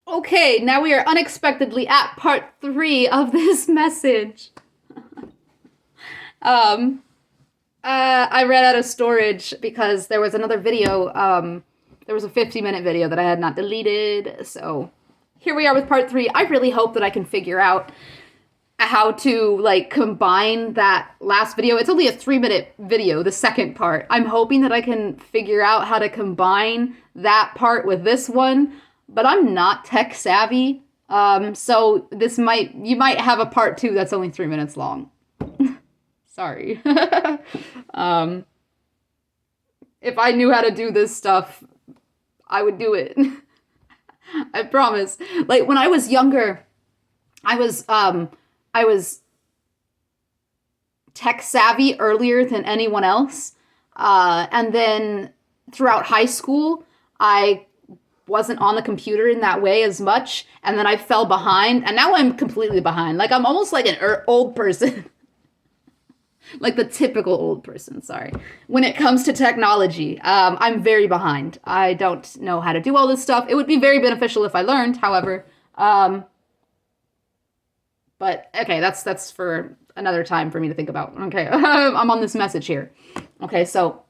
Okay, now we are unexpectedly at part 3 of this message. um, I ran out of storage because there was another video, there was a 50-minute video that I had not deleted, so here we are with part 3. I really hope that I can figure out how to, like, combine that last video. It's only a 3-minute video, the second part. I'm hoping that I can figure out how to combine that part with this one, but I'm not tech savvy, so you might have a part 2 that's only 3 minutes long. Sorry. If I knew how to do this stuff, I would do it. I promise. Like, when I was younger, I was tech savvy earlier than anyone else. And then throughout high school, I wasn't on the computer in that way as much. And then I fell behind. And now I'm completely behind. Like, I'm almost like an old person. Like the typical old person, sorry. When it comes to technology, I'm very behind. I don't know how to do all this stuff. It would be very beneficial if I learned, however. But, okay, that's for another time for me to think about. Okay, I'm on this message here. Okay, so,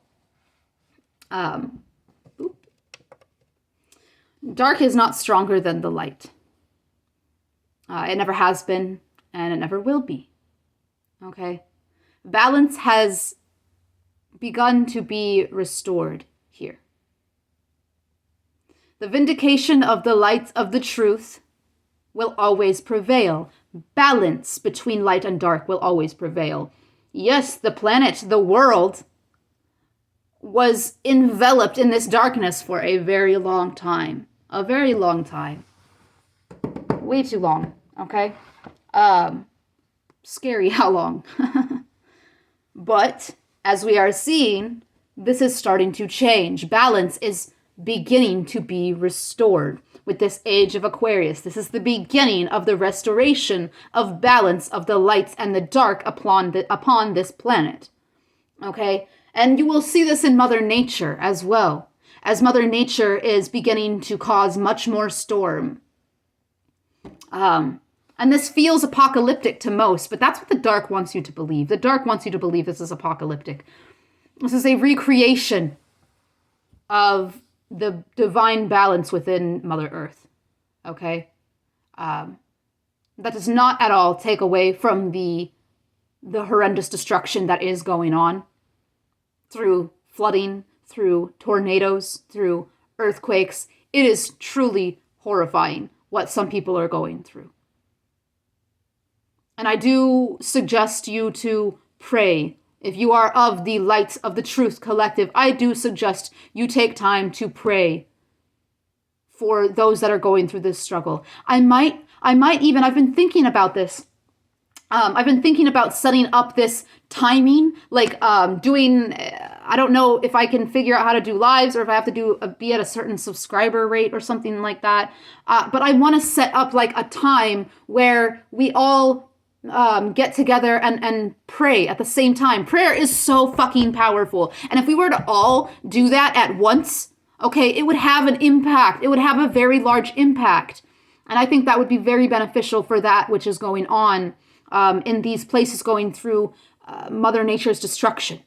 dark is not stronger than the light. It never has been, and it never will be. Okay? Balance has begun to be restored here. The vindication of the light of the truth will always prevail. Balance between light and dark will always prevail. Yes, the planet, the world, was enveloped in this darkness for a very long time. A very long time. Way too long, okay? Scary how long. But, as we are seeing, this is starting to change. Balance is beginning to be restored with this age of Aquarius. This is the beginning of the restoration of balance of the lights and the dark upon this planet. Okay? And you will see this in Mother Nature as well, as Mother Nature is beginning to cause much more storm. And this feels apocalyptic to most, but that's what the dark wants you to believe. The dark wants you to believe this is apocalyptic. This is a recreation of the divine balance within Mother Earth. Okay? That does not at all take away from the horrendous destruction that is going on through flooding, through tornadoes, through earthquakes. It is truly horrifying what some people are going through. And I do suggest you to pray. If you are of the Light of the Truth Collective, I do suggest you take time to pray for those that are going through this struggle. I might even, I've been thinking about this. I've been thinking about setting up this timing, like doing, I don't know if I can figure out how to do lives or if I have to be at a certain subscriber rate or something like that. But I want to set up like a time where we all get together and pray at the same time. Prayer is so fucking powerful. And if we were to all do that at once, okay, it would have an impact. It would have a very large impact. And I think that would be very beneficial for that which is going on in these places going through Mother Nature's destruction.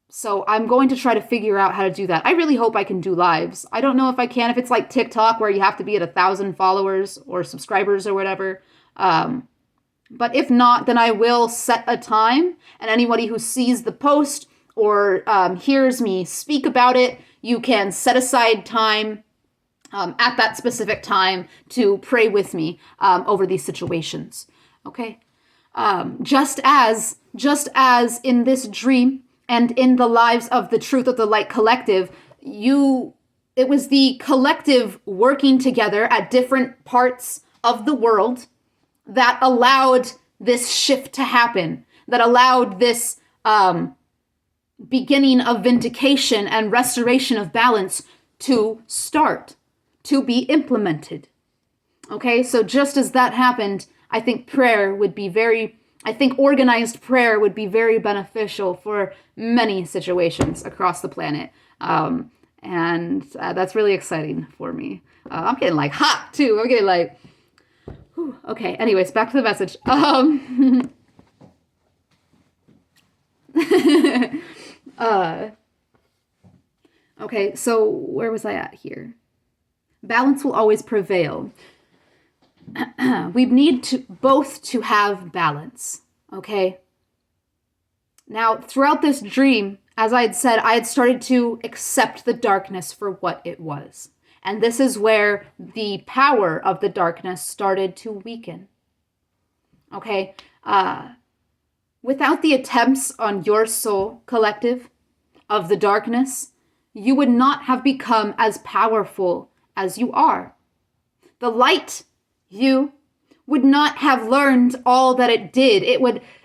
So I'm going to try to figure out how to do that. I really hope I can do lives. I don't know if I can, if it's like TikTok where you have to be at 1,000 followers or subscribers or whatever. But if not, then I will set a time, and anybody who sees the post or hears me speak about it, you can set aside time at that specific time to pray with me over these situations. Okay? Just as in this dream and in the lives of the Truth of the Light Collective, it was the collective working together at different parts of the world that allowed this shift to happen, that allowed this beginning of vindication and restoration of balance to start, to be implemented. Okay, so just as that happened, I think organized prayer would be very beneficial for many situations across the planet. And that's really exciting for me. I'm getting like hot too. I'm getting like, whew. Okay. Anyways, back to the message. Okay, so where was I at here? Balance will always prevail. We need to both to have balance, okay? Now, throughout this dream, as I had said, I had started to accept the darkness for what it was. And this is where the power of the darkness started to weaken. Okay? Without the attempts on your soul collective of the darkness, you would not have become as powerful as you are. The light, you, would not have learned all that it did.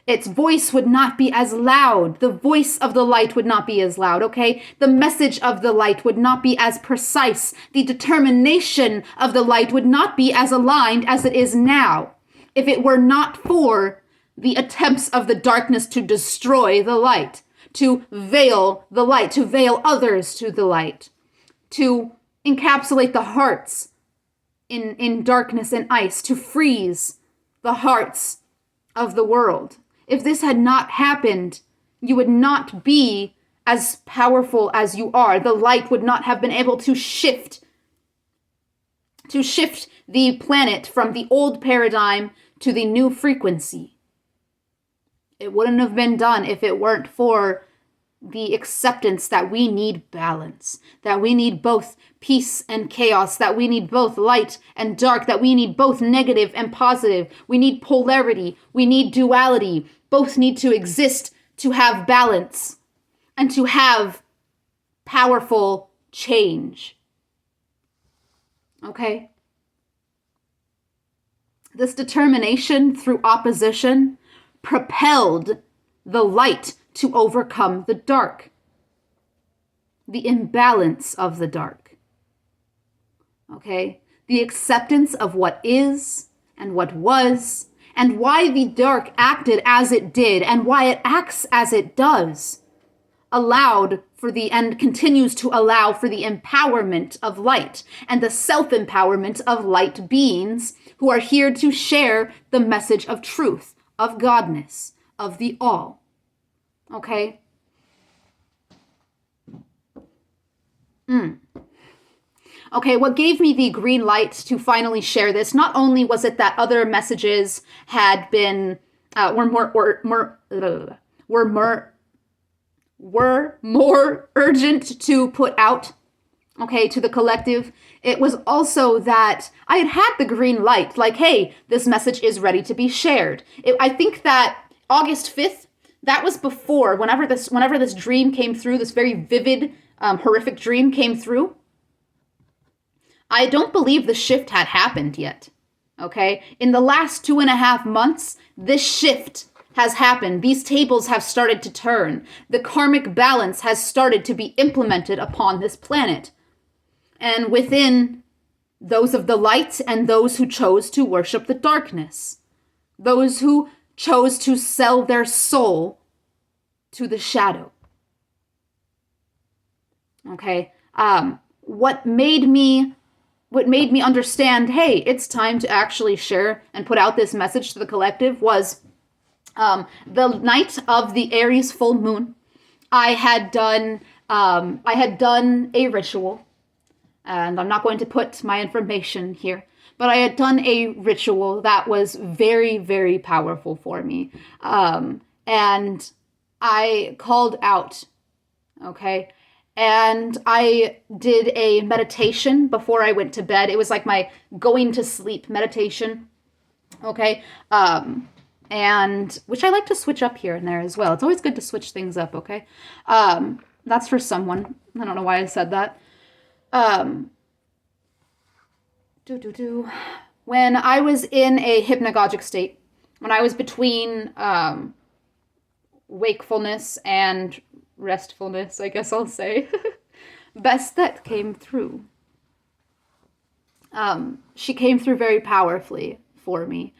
Its voice would not be as loud. The voice of the light would not be as loud, okay? The message of the light would not be as precise. The determination of the light would not be as aligned as it is now, if it were not for the attempts of the darkness to destroy the light, to veil the light, to veil others to the light, to encapsulate the hearts in darkness and ice, to freeze the hearts of the world. If this had not happened, you would not be as powerful as you are. The light would not have been able to shift the planet from the old paradigm to the new frequency. It wouldn't have been done if it weren't for the acceptance that we need balance, that we need both peace and chaos, that we need both light and dark, that we need both negative and positive. We need polarity. We need duality. Both need to exist to have balance and to have powerful change. Okay? This determination through opposition propelled the light to overcome the dark, the imbalance of the dark. Okay? The acceptance of what is and what was, and why the dark acted as it did, and why it acts as it does, allowed for the, and continues to allow for the empowerment of light and the self-empowerment of light beings who are here to share the message of truth, of godness, of the all. Okay? Okay, what gave me the green light to finally share this, not only was it that other messages had been, were more urgent to put out, okay, to the collective. It was also that I had had the green light, like, hey, this message is ready to be shared. I think that August 5th, that was before, whenever this dream came through, this very vivid, horrific dream came through, I don't believe the shift had happened yet, okay? In the last 2.5 months, this shift has happened. These tables have started to turn. The karmic balance has started to be implemented upon this planet. And within those of the light and those who chose to worship the darkness, those who chose to sell their soul to the shadow. Okay? What made me understand, hey, it's time to actually share and put out this message to the collective was the night of the Aries full moon. I had done a ritual, and I'm not going to put my information here, but I had done a ritual that was very, very powerful for me. And I called out, okay? And I did a meditation before I went to bed. It was like my going to sleep meditation, okay? And which I like to switch up here and there as well. It's always good to switch things up, okay? That's for someone. I don't know why I said that. When I was in a hypnagogic state, when I was between wakefulness and restfulness, I guess I'll say, Bastet came through. She came through very powerfully for me,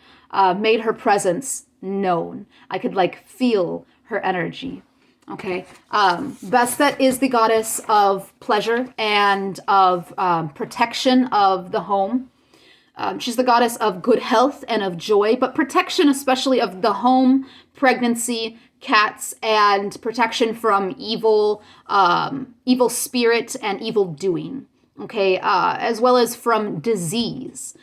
made her presence known. I could feel her energy. Okay. Bastet is the goddess of pleasure and of protection of the home. She's the goddess of good health and of joy, but protection especially of the home, pregnancy, cats, and protection from evil, evil spirit and evil doing. Okay, as well as from disease.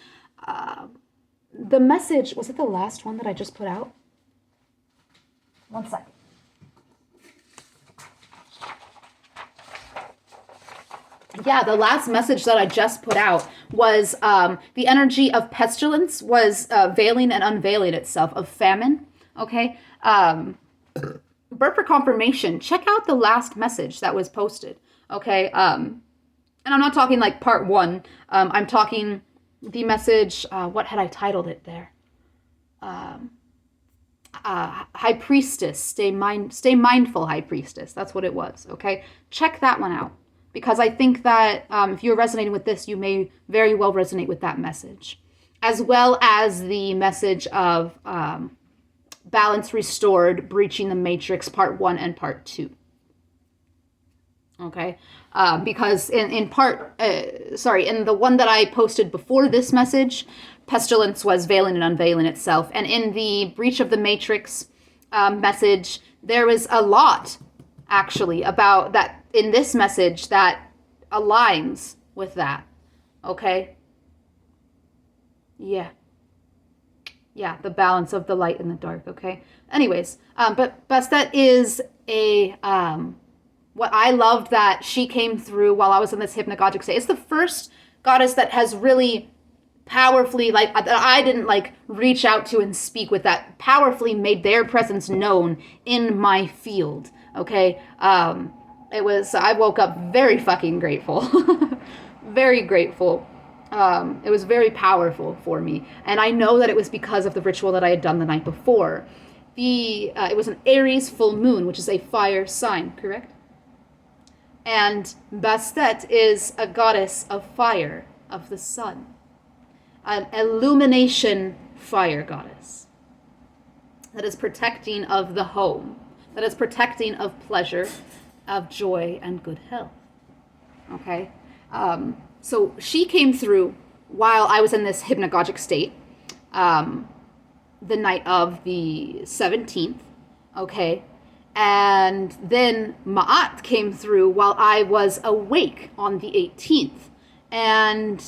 The message, was it the last one that I just put out? One second. Yeah, the last message that I just put out was the energy of pestilence was veiling and unveiling itself, of famine. Okay. Birth for confirmation. Check out the last message that was posted. Okay. And I'm not talking like part one. I'm talking the message. What had I titled it there? High Priestess. Stay mindful, High Priestess. That's what it was. Okay. Check that one out. Because I think that if you're resonating with this, you may very well resonate with that message. As well as the message of balance restored, breaching the matrix, part 1 and part 2. Okay? Because in the one that I posted before this message, pestilence was veiling and unveiling itself. And in the breach of the matrix message, there was a lot, actually, about that in this message that aligns with that. Okay? Yeah, the balance of the light and the dark, okay? Anyways, but Bastet is a, what I loved that she came through while I was in this hypnagogic state. It's the first goddess that has really powerfully, like, that I didn't, like, reach out to and speak with, that powerfully made their presence known in my field, okay? I woke up very fucking grateful. Very grateful. It was very powerful for me. And I know that it was because of the ritual that I had done the night before. It was an Aries full moon, which is a fire sign, correct? And Bastet is a goddess of fire, of the sun. An illumination fire goddess. That is protecting of the home. That is protecting of pleasure, of joy and good health. Okay? So she came through while I was in this hypnagogic state, the night of the 17th, okay? And then Ma'at came through while I was awake on the 18th. And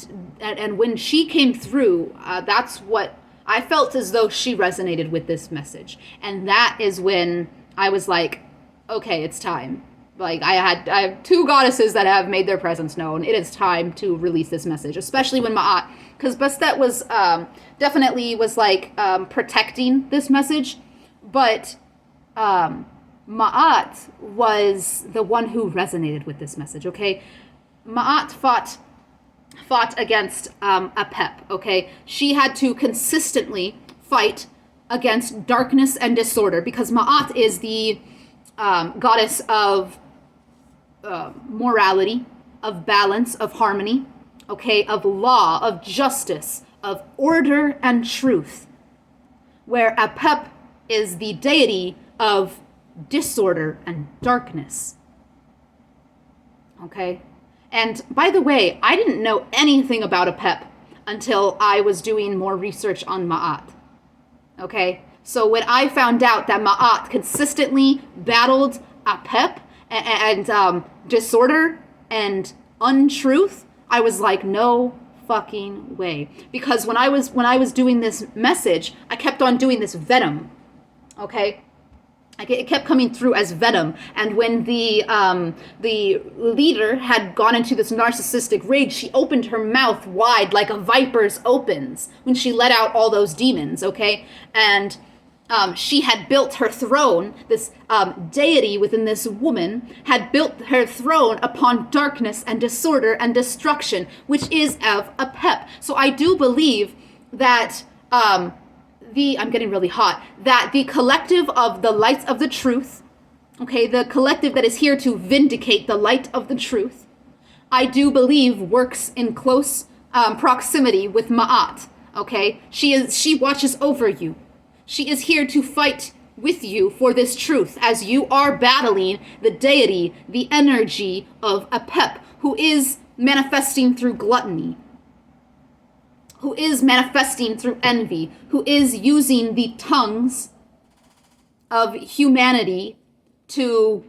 when she came through, that's what I felt, as though she resonated with this message. And that is when I was like, okay, it's time. Like, I have two goddesses that have made their presence known. It is time to release this message, especially when Ma'at, because Bastet was definitely was like protecting this message, but Ma'at was the one who resonated with this message. Okay, Ma'at fought against Apep. Okay, she had to consistently fight against darkness and disorder, because Ma'at is the goddess of morality, of balance, of harmony, okay, of law, of justice, of order and truth, where Apep is the deity of disorder and darkness. Okay? And by the way, I didn't know anything about Apep until I was doing more research on Ma'at. Okay? So when I found out that Ma'at consistently battled Apep and disorder and untruth, I was like, no fucking way. Because when I was doing this message, I kept on doing this venom. Okay? It kept coming through as venom. And when the leader had gone into this narcissistic rage, she opened her mouth wide like a viper's opens when she let out all those demons, okay? And she had built her throne, this deity within this woman had built her throne upon darkness and disorder and destruction, which is of Apep. So I do believe that I'm getting really hot, that the collective of the lights of the truth, okay, the collective that is here to vindicate the light of the truth, I do believe works in close proximity with Ma'at, okay? She watches over you. She is here to fight with you for this truth as you are battling the deity, the energy of Apep, who is manifesting through gluttony, who is manifesting through envy, who is using the tongues of humanity to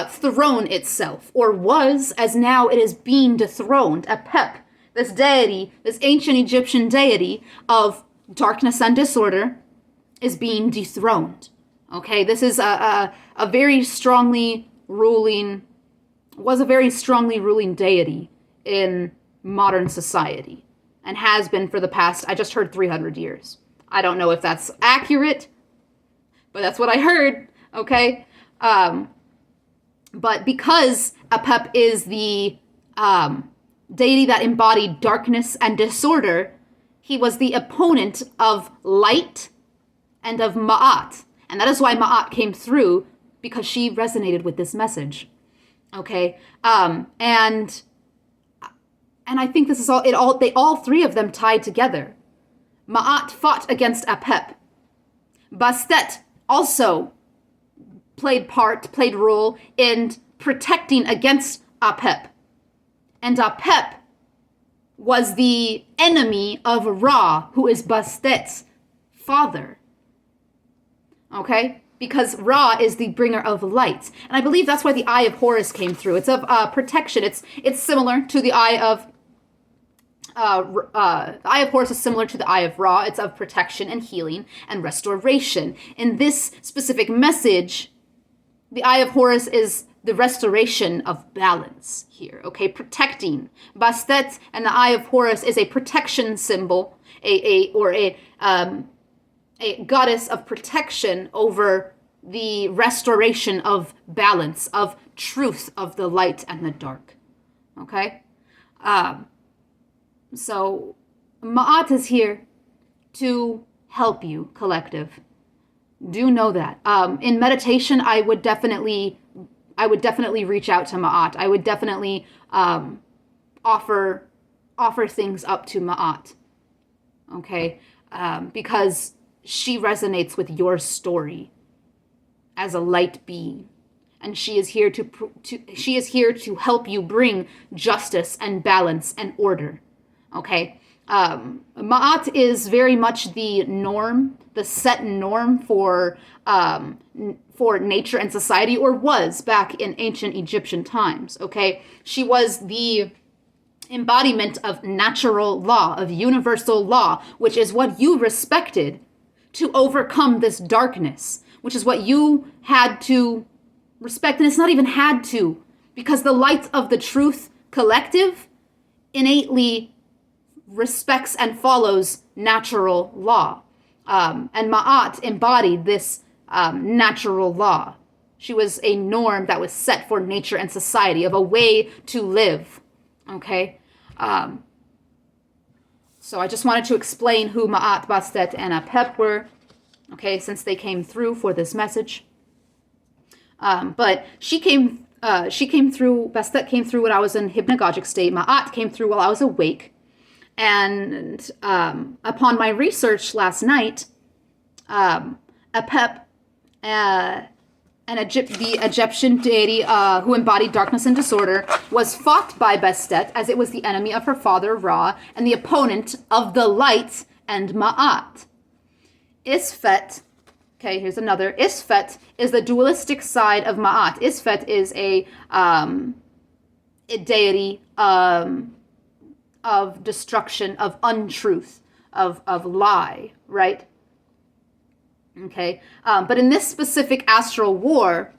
throne itself, or was, as now it is being dethroned. Apep, this deity, this ancient Egyptian deity of darkness and disorder, is being dethroned. Okay, this is a very strongly ruling, was a very strongly ruling deity in modern society, and has been for the past, I just heard 300 years. I don't know if that's accurate, but that's what I heard, okay? But because Apep is the deity that embodied darkness and disorder, he was the opponent of light and of Ma'at. And that is why Ma'at came through, because she resonated with this message. Okay? And I think this is all three of them tied together. Ma'at fought against Apep. Bastet also played role in protecting against Apep. And Apep was the enemy of Ra, who is Bastet's father. Okay? Because Ra is the bringer of light. And I believe that's why the Eye of Horus came through. It's of protection. It's similar to the Eye of... the Eye of Horus is similar to the Eye of Ra. It's of protection and healing and restoration. In this specific message, the Eye of Horus is the restoration of balance here, okay? Protecting. Bastet and the Eye of Horus is a protection symbol, a goddess of protection over the restoration of balance, of truth, of the light and the dark, okay? So Ma'at is here to help you, collective. Do know that. In meditation, I would definitely reach out to Ma'at. I would definitely offer things up to Ma'at. Okay? Because she resonates with your story as a light being. And she is here to help you bring justice and balance and order. Okay? Ma'at is very much the norm, the set norm for nature and society, or was back in ancient Egyptian times, okay? She was the embodiment of natural law, of universal law, which is what you respected to overcome this darkness, which is what you had to respect. And it's not even had to, because the light of the truth collective innately respects and follows natural law. And Ma'at embodied this natural law. She was a norm that was set for nature and society, of a way to live. Okay? So I just wanted to explain who Ma'at, Bastet, and Apep were, okay, since they came through for this message. But she came through, Bastet came through when I was in hypnagogic state. Ma'at came through while I was awake. And upon my research last night, Apep, the Egyptian deity who embodied darkness and disorder, was fought by Bastet, as it was the enemy of her father Ra and the opponent of the light and Ma'at. Isfet, okay, here's another. Isfet is the dualistic side of Ma'at. Isfet is a deity of destruction, of untruth, of lie, right? Okay, but in this specific astral war,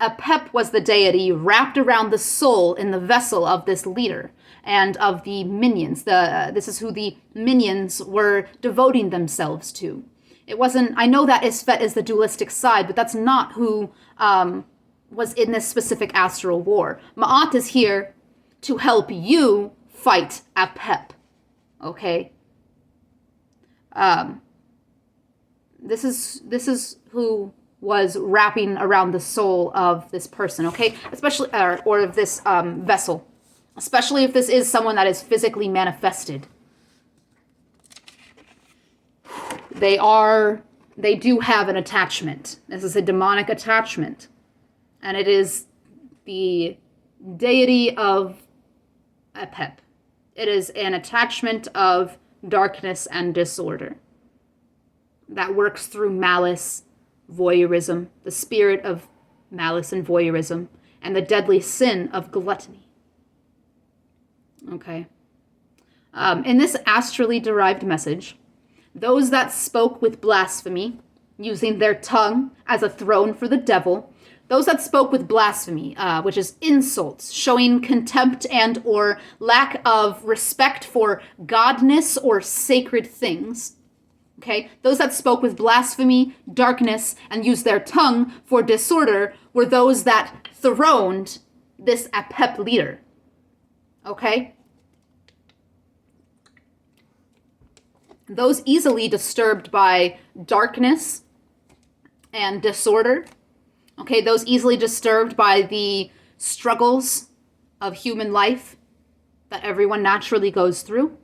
Apep was the deity wrapped around the soul in the vessel of this leader and of the minions. This is who the minions were devoting themselves to. It wasn't, I know that Isfet is the dualistic side, but that's not who was in this specific astral war. Ma'at is here to help you fight Apep, okay? This is who was wrapping around the soul of this person, okay? Especially, or of this vessel. Especially if this is someone that is physically manifested. They are they do have an attachment. This is a demonic attachment. And it is the deity of Apep. It is an attachment of darkness and disorder that works through malice, voyeurism, the spirit of malice and voyeurism, and the deadly sin of gluttony. Okay. In this astrally derived message, those that spoke with blasphemy, using their tongue as a throne for the devil, those that spoke with blasphemy, which is insults, showing contempt and or lack of respect for godness or sacred things, okay? Those that spoke with blasphemy, darkness, and used their tongue for disorder were those that throned this Apep leader, okay? Those easily disturbed by darkness and disorder, okay, those easily disturbed by the struggles of human life that everyone naturally goes through.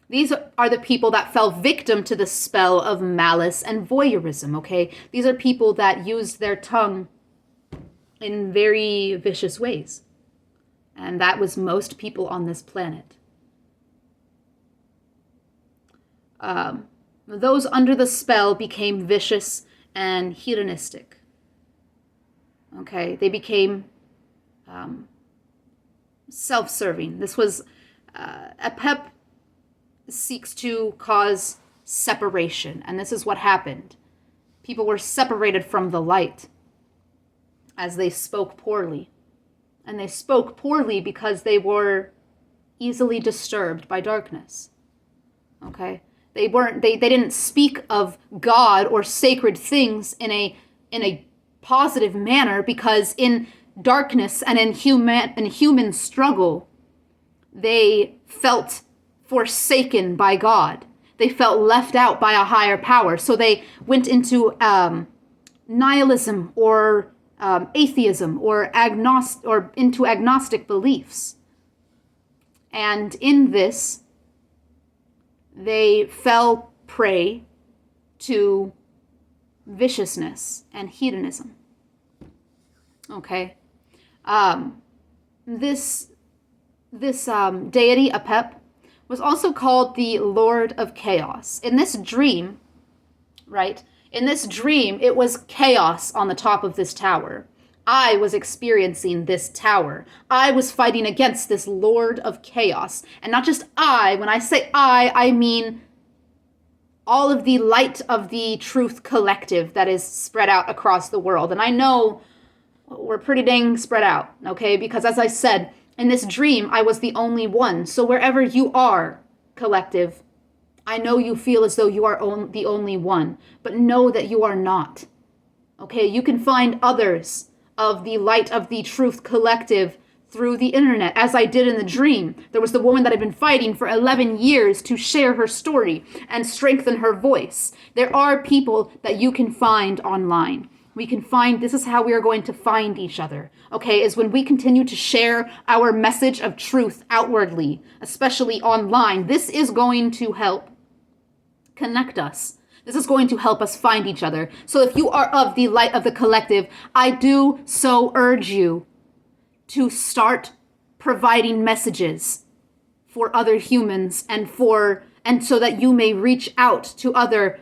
These are the people that fell victim to the spell of malice and voyeurism, okay? These are people that used their tongue in very vicious ways. And that was most people on this planet. Those under the spell became vicious and hedonistic. Okay, they became self-serving. This was, Apep seeks to cause separation, and this is what happened. People were separated from the light as they spoke poorly. And they spoke poorly because they were easily disturbed by darkness. Okay? They didn't speak of God or sacred things in a positive manner, because in darkness and in human struggle, they felt forsaken by God. They felt left out by a higher power. So they went into nihilism or atheism or into agnostic beliefs. And in this, they fell prey to viciousness and hedonism. Okay. This deity, Apep, was also called the Lord of Chaos. In this dream, right? In this dream, it was chaos on the top of this tower. I was experiencing this tower. I was fighting against this Lord of Chaos. And not just I. When I say I mean all of the light of the truth collective that is spread out across the world. And I know we're pretty dang spread out, okay? Because as I said, in this dream, I was the only one. So wherever you are, collective, I know you feel as though you are the only one. But know that you are not. Okay? You can find others of the light of the truth collective through the internet, as I did in the dream. There was the woman that had been fighting for 11 years to share her story and strengthen her voice. There are people that you can find online. We can find, this is how we are going to find each other, okay, is when we continue to share our message of truth outwardly, especially online. This is going to help connect us. This is going to help us find each other. So if you are of the light of the collective, I do so urge you to start providing messages for other humans and so that you may reach out to other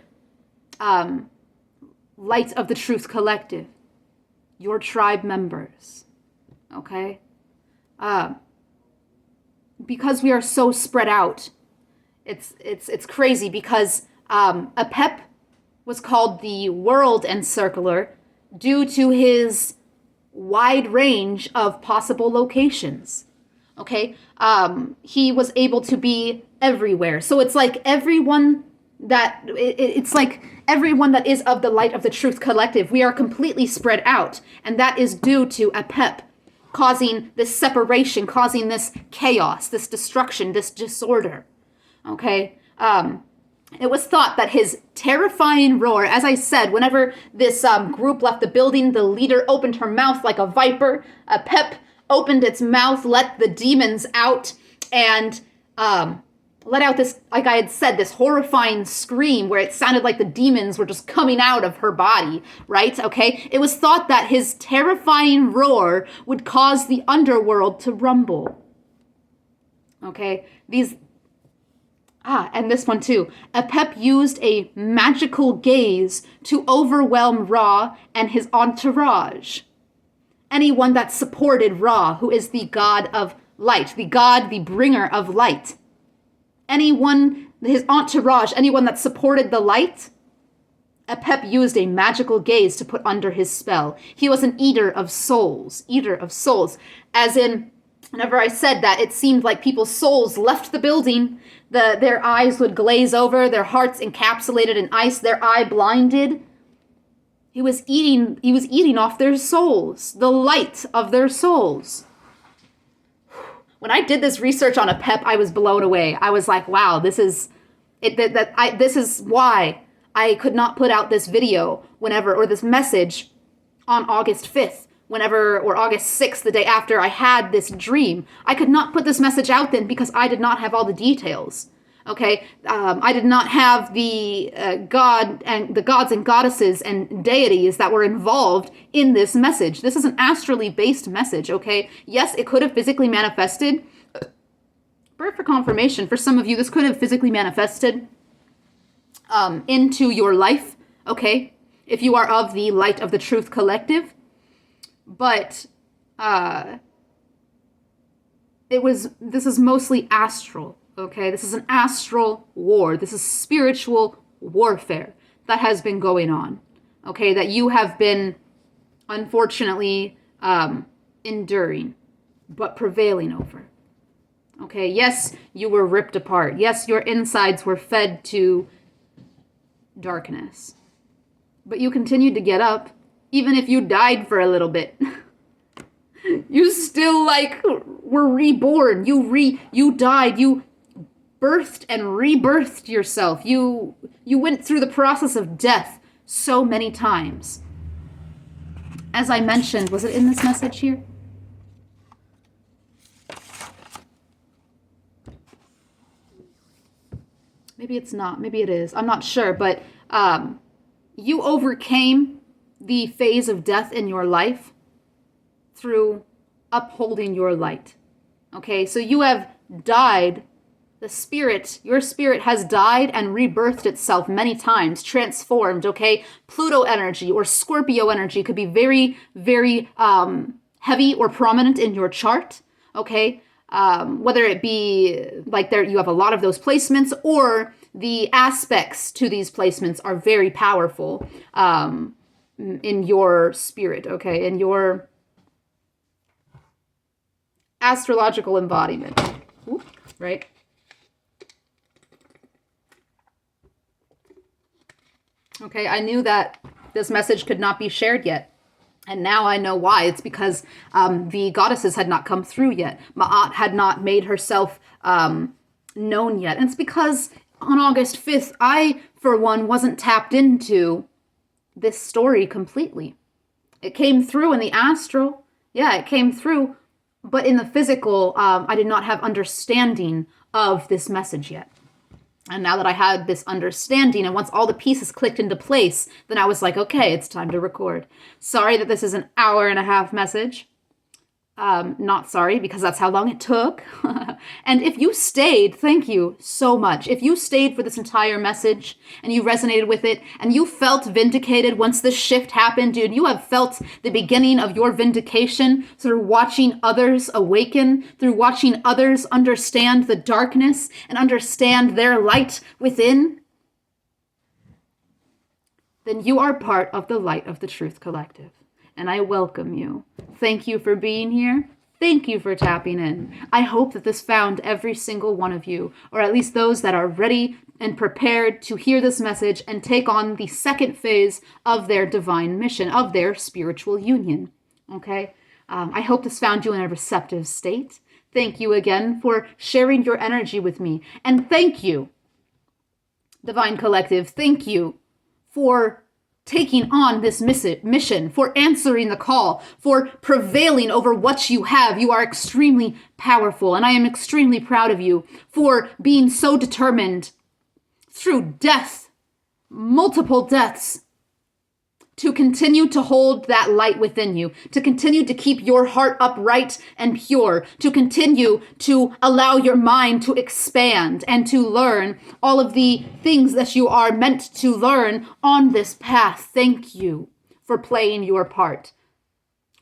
light of the truth collective, your tribe members. Okay? Because we are so spread out, it's crazy, because Apep was called the World Encircler due to his wide range of possible locations. Okay? He was able to be everywhere. So it's like everyone that is of the light of the truth collective, we are completely spread out. And that is due to Apep causing this separation, causing this chaos, this destruction, this disorder. Okay? It was thought that his terrifying roar, as I said, whenever this group left the building, the leader opened her mouth like a viper. Apep opened its mouth, let the demons out, and let out this, like I had said, this horrifying scream where it sounded like the demons were just coming out of her body, right? Okay? It was thought that his terrifying roar would cause the underworld to rumble. Okay? And this one too. Apep used a magical gaze to overwhelm Ra and his entourage. Anyone that supported Ra, who is the god of light, the bringer of light. Anyone, his entourage, anyone that supported the light, Apep used a magical gaze to put under his spell. He was an eater of souls. As in, whenever I said that, it seemed like people's souls left the building, their eyes would glaze over, their hearts encapsulated in ice, their eye blinded. He was eating off their souls, the light of their souls. When I did this research on Apep, I was blown away. I was like, wow, this is why I could not put out this video or this message on August 5th, or August 6th, the day after I had this dream. I could not put this message out then because I did not have all the details. Okay, I did not have the gods and goddesses and deities that were involved in this message. This is an astrally based message, okay? Yes, it could have physically manifested. Birth for confirmation, for some of you, this could have physically manifested into your life, okay? If you are of the Light of the Truth Collective. But this is mostly astral. Okay, this is an astral war. This is spiritual warfare that has been going on. Okay, that you have been, unfortunately, enduring, but prevailing over. Okay, yes, you were ripped apart. Yes, your insides were fed to darkness. But you continued to get up, even if you died for a little bit. You still, were reborn. You died. You birthed and rebirthed yourself. You went through the process of death so many times. As I mentioned, was it in this message here? Maybe it's not. Maybe it is. I'm not sure. But you overcame the phase of death in your life through upholding your light. Okay, so you have died. Your spirit has died and rebirthed itself many times, transformed, okay? Pluto energy or Scorpio energy could be very, very heavy or prominent in your chart, okay? Whether it be you have a lot of those placements, or the aspects to these placements are very powerful in your spirit, okay? In your astrological embodiment, right? Okay, I knew that this message could not be shared yet. And now I know why. It's because the goddesses had not come through yet. Ma'at had not made herself known yet. And it's because on August 5th, I, for one, wasn't tapped into this story completely. It came through in the astral. Yeah, it came through. But in the physical, I did not have understanding of this message yet. And now that I had this understanding, and once all the pieces clicked into place, then I was like, okay, it's time to record. Sorry that this is an 1.5-hour message. Not sorry, because that's how long it took. And if you stayed, thank you so much. If you stayed for this entire message and you resonated with it and you felt vindicated once this shift happened, dude, you have felt the beginning of your vindication through watching others awaken, through watching others understand the darkness and understand their light within, then you are part of the Light of the Truth Collective. And I welcome you. Thank you for being here. Thank you for tapping in. I hope that this found every single one of you, or at least those that are ready and prepared to hear this message and take on the second phase of their divine mission, of their spiritual union. Okay? I hope this found you in a receptive state. Thank you again for sharing your energy with me. And thank you, Divine Collective. Thank you for taking on this mission, for answering the call, for prevailing over what you have. You are extremely powerful, and I am extremely proud of you for being so determined through death, multiple deaths, to continue to hold that light within you, to continue to keep your heart upright and pure, to continue to allow your mind to expand and to learn all of the things that you are meant to learn on this path. Thank you for playing your part,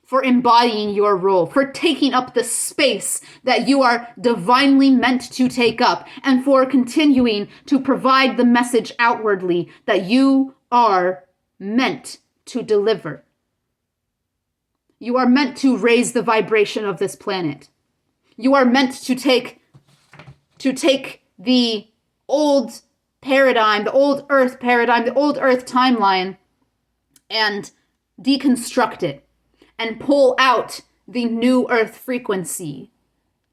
for embodying your role, for taking up the space that you are divinely meant to take up, and for continuing to provide the message outwardly that you are meant to deliver. You are meant to raise the vibration of this planet. You are meant to take the old paradigm, the old earth paradigm, the old earth timeline, and deconstruct it and pull out the new earth frequency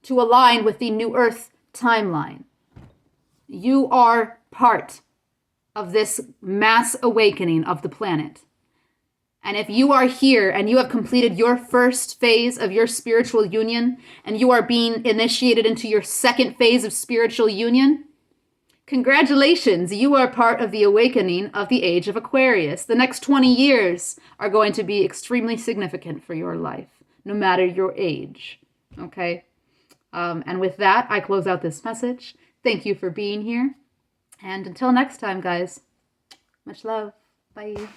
to align with the new earth timeline. You are part of this mass awakening of the planet. And if you are here and you have completed your first phase of your spiritual union, and you are being initiated into your second phase of spiritual union, congratulations, you are part of the awakening of the age of Aquarius. The next 20 years are going to be extremely significant for your life, no matter your age, okay? And with that, I close out this message. Thank you for being here. And until next time, guys, much love. Bye.